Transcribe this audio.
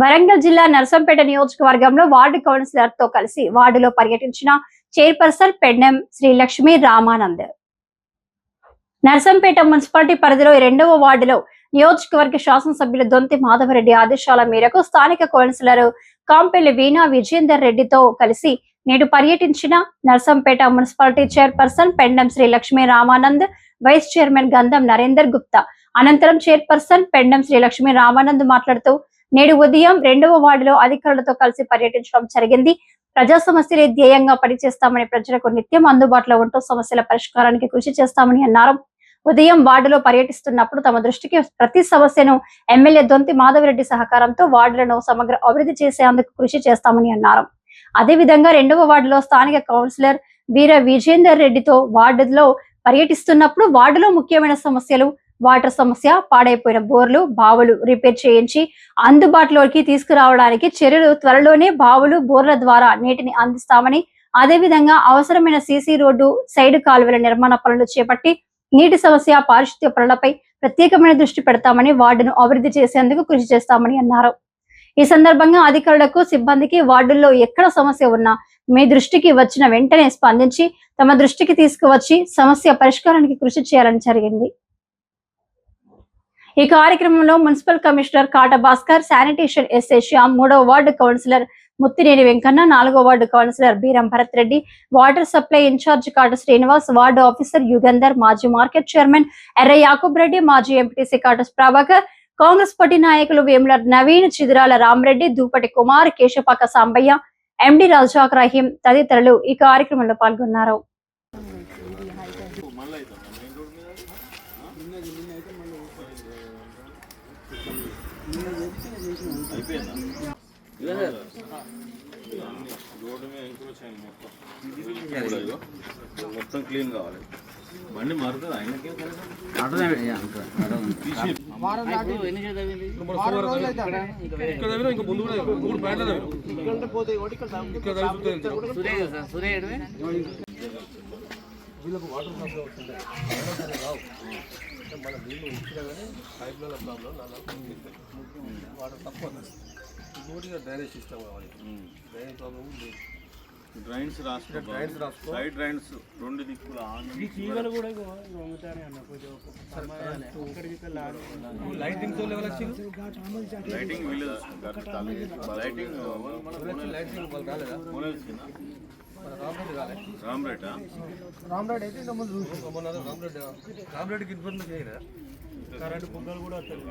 వరంగల్ జిల్లా నర్సంపేట నియోజకవర్గంలో ward councillor తో కలిసి వార్డులో పర్యటించిన చైర్పర్సన్ పెండెం శ్రీలక్ష్మి రామానంద్. నర్సంపేట మున్సిపాలిటీ పరిధిలో 2వ వార్డులో నియోజకవర్గ శాసనసభ్యులు దొంతి మాధవరెడ్డి ఆదేశాల మేరకు స్థానిక కౌన్సిలర్ కాంపెల్లి వీణా విజేందర్ రెడ్డితో కలిసి నేడు పర్యటించిన Narsampet municipality chairperson Pendem Srilakshmi Ramanand, vice chairman Gandham Narender Gupta. అనంతరం చైర్పర్సన్ పెండెం శ్రీలక్ష్మి రామానంద్ మాట్లాడుతూ నేడు ఉదయం 2వ వార్డులో అధికారులతో కలిసి పర్యటించడం జరిగింది. ప్రజా సమస్యలే ధ్యేయంగా పనిచేస్తామని, ప్రజలకు నిత్యం అందుబాటులో ఉంటూ సమస్యల పరిష్కారానికి కృషి చేస్తామని అన్నారు. ఉదయం వార్డులో పర్యటిస్తున్నప్పుడు తమ దృష్టికి ప్రతి సమస్యను ఎమ్మెల్యే దొంతి మాధవరెడ్డి సహకారంతో వార్డులను సమగ్ర అభివృద్ధి చేసేందుకు కృషి చేస్తామని అన్నారు. అదేవిధంగా 2వ వార్డులో స్థానిక కౌన్సిలర్ వీర విజేందర్ రెడ్డితో వార్డులో పర్యటిస్తున్నప్పుడు వార్డులో ముఖ్యమైన సమస్యలు, వాటర్ సమస్య, పాడైపోయిన బోర్లు, బావులు రిపేర్ చేయించి అందుబాటులోకి తీసుకురావడానికి చర్యలు, త్వరలోనే బావులు, బోర్ల ద్వారా నీటిని అందిస్తామని, అదేవిధంగా అవసరమైన సీసీ రోడ్డు, సైడ్ కాలువల నిర్మాణ పనులు చేపట్టి నీటి సమస్య, పారిశుద్ధ్య పనులపై ప్రత్యేకమైన దృష్టి పెడతామని, వార్డును అభివృద్ధి చేసేందుకు కృషి చేస్తామని అన్నారు. ఈ సందర్భంగా అధికారులకు, సిబ్బందికి వార్డుల్లో ఎక్కడ సమస్య ఉన్నా మీ దృష్టికి వచ్చిన వెంటనే స్పందించి తమ దృష్టికి తీసుకువచ్చి సమస్య పరిష్కారానికి కృషి చేయాలని జరిగింది. ఈ కార్యక్రమంలో municipal commissioner Kata Bhaskar, sanitation SI Shyam, 3వ వార్డు కౌన్సిలర్ ముత్తినేని వెంకన్న, 4వ ward councillor Beeram Bharat Reddy, water supply incharge Kata Srinivas, ward officer Yugandhar, మాజీ మార్కెట్ చైర్మన్ ఎర్ర యాకూబ్ రెడ్డి, మాజీ ఎంపీటీసీ కాట ప్రభాకర్, కాంగ్రెస్ పార్టీ నాయకులు వేముల నవీన్, చిదిరాల రామరెడ్డి, దూపటి కుమార్, కేశపాక సాంబయ్య, ఎండి రజాక్ రహీం తదితరులు ఈ కార్యక్రమంలో పాల్గొన్నారు. మొత్తం క్లీన్ కావాలి. బండి మారుతుంది ఆయనకి వీళ్ళకు వాటర్ ప్రాబ్లం వస్తుంది. మన నీళ్ళు ఇచ్చినా కానీ పైప్ల ప్రాబ్లం వాటర్ తక్కువ ఇంకోటిగా డ్రైనేజ్ సిస్టమ్ కావాలి. డ్రైనేజ్ ప్రాబ్లం లేదు. డ్రైన్స్ రాసుకో సైడ్ డ్రైన్స్ 2 దిక్కులు లైటింగ్ లైటింగ్ రామ్రెడ్ అయితే ఇంతకుముందు రామ్రెడ్డికి ఇన్ఫర్మేషన్ చేయరా? కరెంట్ పుగ్గలు కూడా వస్తాయి.